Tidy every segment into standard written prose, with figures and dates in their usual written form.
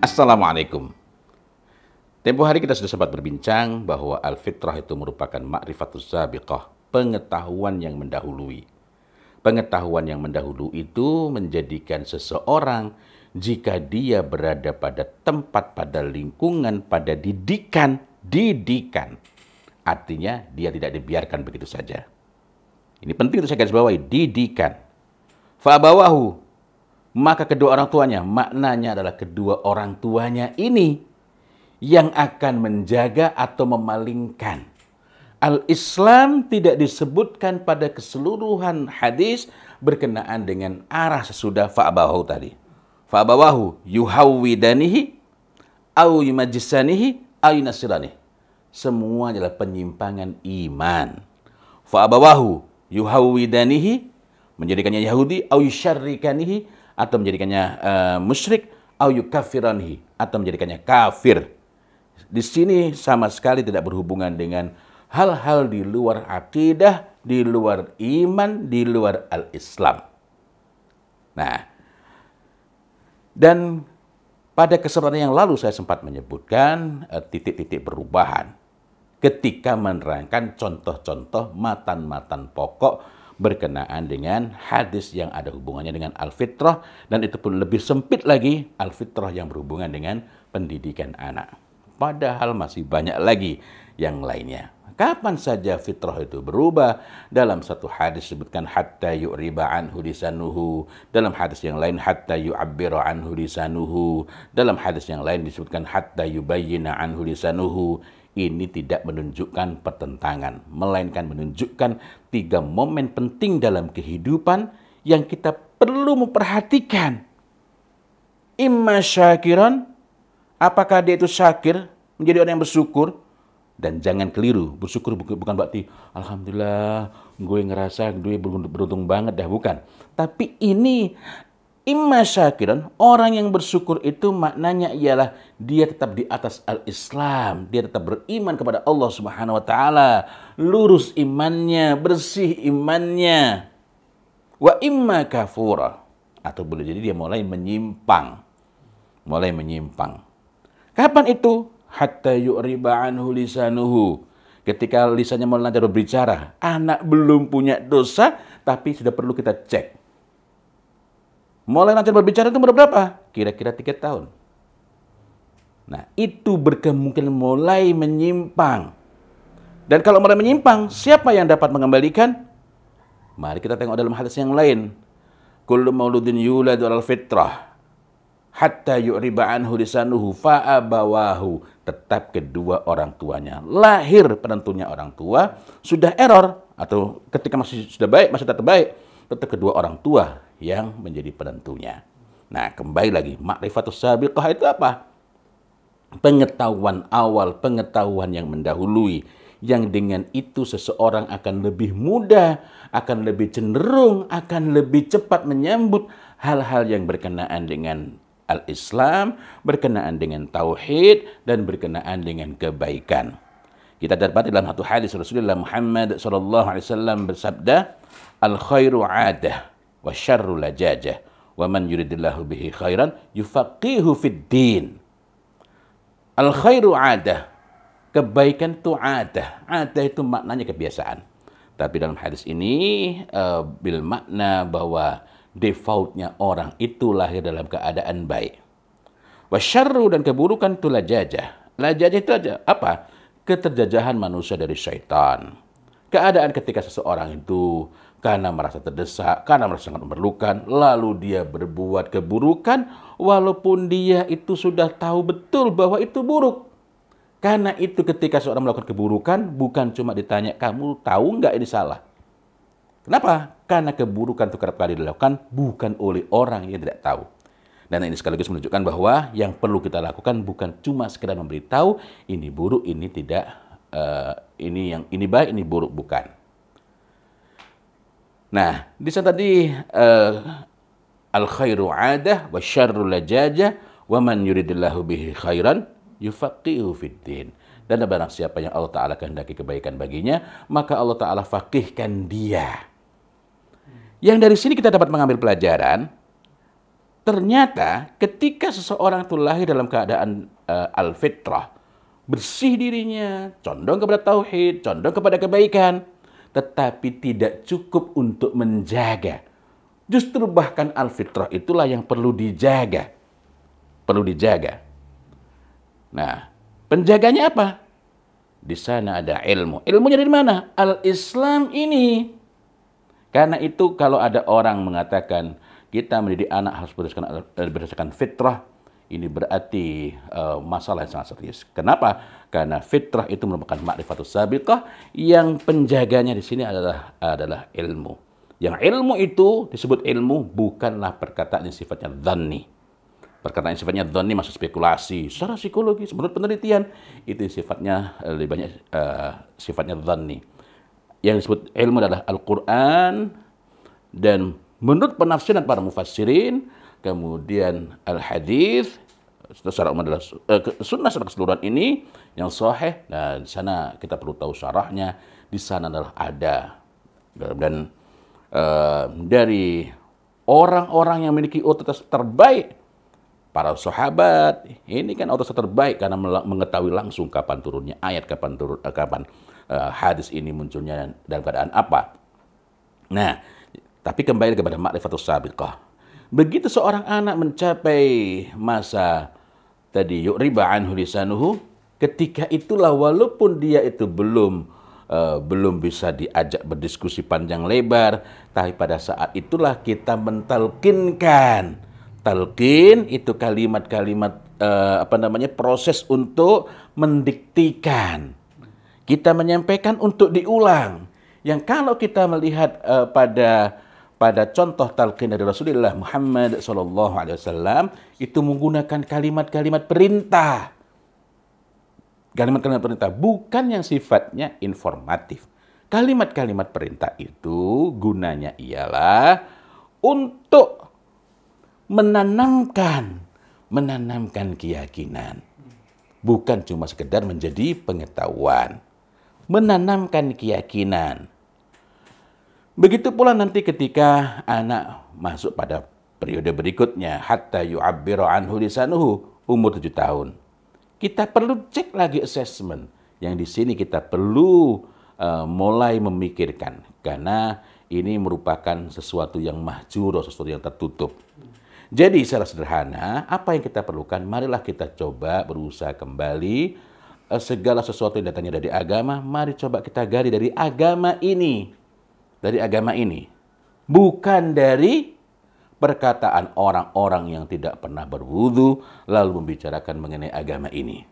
Assalamualaikum. Tempo hari kita sudah sempat berbincang bahwa al-fitrah itu merupakan ma'rifatus sabiqah, pengetahuan yang mendahului. Pengetahuan yang mendahulu itu menjadikan seseorang jika dia berada pada tempat, pada lingkungan, pada didikan. Artinya dia tidak dibiarkan begitu saja. Ini penting untuk saya garis bawahi, didikan. Fa'abawahu, maka kedua orang tuanya, maknanya adalah kedua orang tuanya ini yang akan menjaga atau memalingkan. Al-Islam tidak disebutkan pada keseluruhan hadis berkenaan dengan arah sesudah fa'abawahu tadi. Fa'abawahu yuhawwidanihi au yumajjisanihi au yunasiranihi. Semua adalah penyimpangan iman. Fa'abawahu yuhawwidanihi, menjadikannya Yahudi, au yusyarrikanihi, atau menjadikannya musyrik, au yukaffiranhi, atau menjadikannya kafir. Di sini sama sekali tidak berhubungan dengan hal-hal di luar akidah, di luar iman, di luar al-Islam. Nah, dan pada kesempatan yang lalu saya sempat menyebutkan titik-titik perubahan ketika menerangkan contoh-contoh matan-matan pokok berkenaan dengan hadis yang ada hubungannya dengan al-fitrah, dan itu pun lebih sempit lagi al-fitrah yang berhubungan dengan pendidikan anak. Padahal masih banyak lagi yang lainnya. Kapan saja fitrah itu berubah? Dalam satu hadis disebutkan hatta yu'riba anhu lisanuhu, dalam hadis yang lain hatta yu'abbira anhu lisanuhu, dalam hadis yang lain disebutkan hatta yubayyina anhu lisanuhu. Ini tidak menunjukkan pertentangan, melainkan menunjukkan 3 momen penting dalam kehidupan yang kita perlu memperhatikan. Imma syakiran, apakah dia itu syakir, menjadi orang yang bersyukur. Dan jangan keliru, bersyukur bukan berarti alhamdulillah gue ngerasa gue beruntung banget dah, bukan. Tapi ini imma syakiran, orang yang bersyukur itu maknanya ialah dia tetap di atas al-Islam, dia tetap beriman kepada Allah Subhanahu wa taala, lurus imannya, bersih imannya. Wa imma kafura, atau boleh jadi dia mulai menyimpang. Kapan itu? Hatta yu'riba anhu lisanuhu. Ketika lisannya mulai lancar berbicara, anak belum punya dosa tapi sudah perlu kita cek. Mulai lancar berbicara itu umur berapa? Kira-kira 3 tahun. Nah, itu berkemungkinan mulai menyimpang. Dan kalau mulai menyimpang, siapa yang dapat mengembalikan? Mari kita tengok dalam hadis yang lain. Kullu mauludin yuladu alal fitrah hatta yu'riba anhu lisanuhu fa'abawahu. Tetap kedua orang tuanya. Lahir penentunya orang tua, sudah error, atau ketika masih sudah baik, masih tetap baik, tetap kedua orang tua yang menjadi penentunya. Nah, kembali lagi, ma'rifatus sabiqah itu apa? Pengetahuan awal, pengetahuan yang mendahului, yang dengan itu seseorang akan lebih mudah, akan lebih cenderung, akan lebih cepat menyambut hal-hal yang berkenaan dengan al-Islam, berkenaan dengan tauhid, dan berkenaan dengan kebaikan. Kita dapat dalam satu hadis Rasulullah Muhammad SAW bersabda, al-khairu adah wa syarru lajajah wa man yuridillahu bihi khairan yufaqihu fid din. Al-khairu adah, kebaikan itu adah. Adah itu maknanya kebiasaan. Tapi dalam hadis ini bil makna bahwa defaultnya orang itu lahir dalam keadaan baik. Wasyarru, dan keburukan itu lajajah. Lajajah itu aja apa? Keterjajahan manusia dari syaitan. Keadaan ketika seseorang itu karena merasa terdesak, karena merasa sangat memerlukan, lalu dia berbuat keburukan, walaupun dia itu sudah tahu betul bahwa itu buruk. Karena itu ketika seorang melakukan keburukan, bukan cuma ditanya, kamu tahu nggak ini salah? Kenapa? Karena keburukan itu kerap kali dilakukan bukan oleh orang yang tidak tahu. Dan ini sekaligus menunjukkan bahwa yang perlu kita lakukan bukan cuma sekedar memberitahu, ini buruk, ini tidak, ini baik, ini buruk, bukan. Nah, di sana tadi al-khairu adah wa syarru lajajah wa man yuridillahu bihi khairan yufaqihu fid din. Dan barang siapa yang Allah Ta'ala kehendaki kebaikan baginya, maka Allah Ta'ala faqihkan dia. Yang dari sini kita dapat mengambil pelajaran Ternyata ketika seseorang itu lahir dalam keadaan al-fitrah, bersih dirinya, condong kepada tauhid, condong kepada kebaikan, tetapi tidak cukup untuk menjaga. Justru bahkan al-fitrah itulah yang perlu dijaga. Perlu dijaga. Nah, penjaganya apa? Di sana ada ilmu. Ilmunya dari mana? Al-Islam ini. Karena itu kalau ada orang mengatakan kita mendidik anak harus berdasarkan fitrah, ini berarti masalah yang sangat serius. Kenapa? Karena fitrah itu merupakan ma'rifatus sabiqah, yang penjaganya di sini adalah ilmu. Yang ilmu itu disebut ilmu bukanlah perkataan yang sifatnya dhanni. Perkataan yang sifatnya dhanni masuk spekulasi. Secara psikologis, menurut penelitian, itu sifatnya lebih banyak sifatnya dhanni. Yang disebut ilmu adalah Al-Quran, dan menurut penafsiran para mufassirin, kemudian al-hadis, secara umum adalah sunnah secara keseluruhan ini yang sahih. Dan di sana kita perlu tahu syarahnya, di sana adalah ada. Dan dari orang-orang yang memiliki otoritas terbaik, para sahabat, ini kan otoritas terbaik karena mengetahui langsung kapan turunnya ayat, kapan hadis ini munculnya dalam keadaan apa. Nah, tapi kembali kepada ma'rifatus sabiqah. Begitu seorang anak mencapai masa tadi yu'riba anhu lisanuhu, ketika itulah walaupun dia itu belum bisa diajak berdiskusi panjang lebar, tapi pada saat itulah kita mentalkinkan. Talqin itu kalimat-kalimat proses untuk mendiktikan. Kita menyampaikan untuk diulang. Yang kalau kita melihat pada contoh talqin dari Rasulullah Muhammad SAW, itu menggunakan kalimat-kalimat perintah. Kalimat-kalimat perintah bukan yang sifatnya informatif. Kalimat-kalimat perintah itu gunanya ialah untuk menanamkan keyakinan. Bukan cuma sekedar menjadi pengetahuan. Menanamkan keyakinan. Begitu pula nanti ketika anak masuk pada periode berikutnya, hatta yu'abbira anhu lisanuhu, umur 7 tahun. Kita perlu cek lagi assessment. Yang di sini kita perlu mulai memikirkan. Karena ini merupakan sesuatu yang mahjur, sesuatu yang tertutup. Jadi secara sederhana, apa yang kita perlukan? Marilah kita coba berusaha kembali segala sesuatu yang datangnya dari agama, mari coba kita gali dari agama ini. Dari agama ini. Bukan dari perkataan orang-orang yang tidak pernah berwudu lalu membicarakan mengenai agama ini.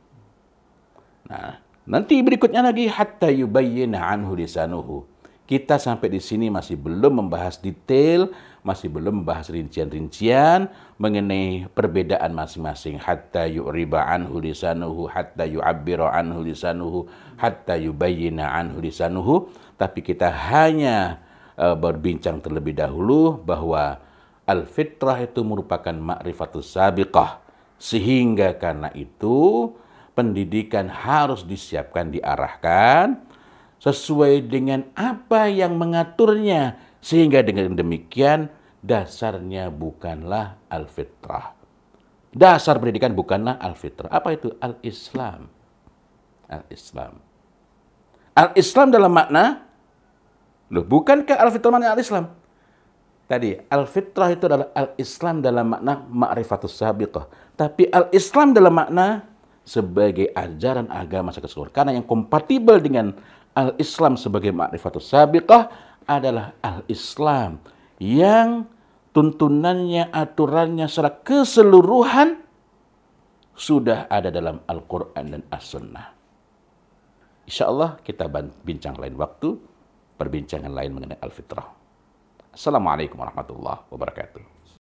Nah, nanti berikutnya lagi hatta yubayyina anhu lisanuhu. Kita sampai di sini masih belum membahas detail, masih belum membahas rincian-rincian mengenai perbedaan masing-masing. Hatta yu'riba anhu lisanuhu, hatta yu'abbira anhu lisanuhu, hatta yubayyina anhu lisanuhu. Tapi kita hanya berbincang terlebih dahulu bahwa al-fitrah itu merupakan ma'rifatus sabiqah. Sehingga karena itu pendidikan harus disiapkan, diarahkan sesuai dengan apa yang mengaturnya. Sehingga dengan demikian dasarnya bukanlah al-fitrah. Dasar pendidikan bukanlah al-fitrah. Apa itu? Al-Islam. Al-Islam. Al-Islam dalam makna, loh, bukankah al-fitrah makna al-Islam? Tadi, al-fitrah itu adalah al-Islam dalam makna ma'rifatus sabiqah. Tapi al-Islam dalam makna sebagai ajaran agama secara keseluruhan. Karena yang kompatibel dengan al-Islam sebagai ma'rifatus sabiqah adalah al-Islam yang tuntunannya, aturannya secara keseluruhan sudah ada dalam Al-Quran dan As-Sunnah. Insya Allah kita bincang lain waktu, perbincangan lain mengenai al-fitrah. Assalamualaikum warahmatullahi wabarakatuh.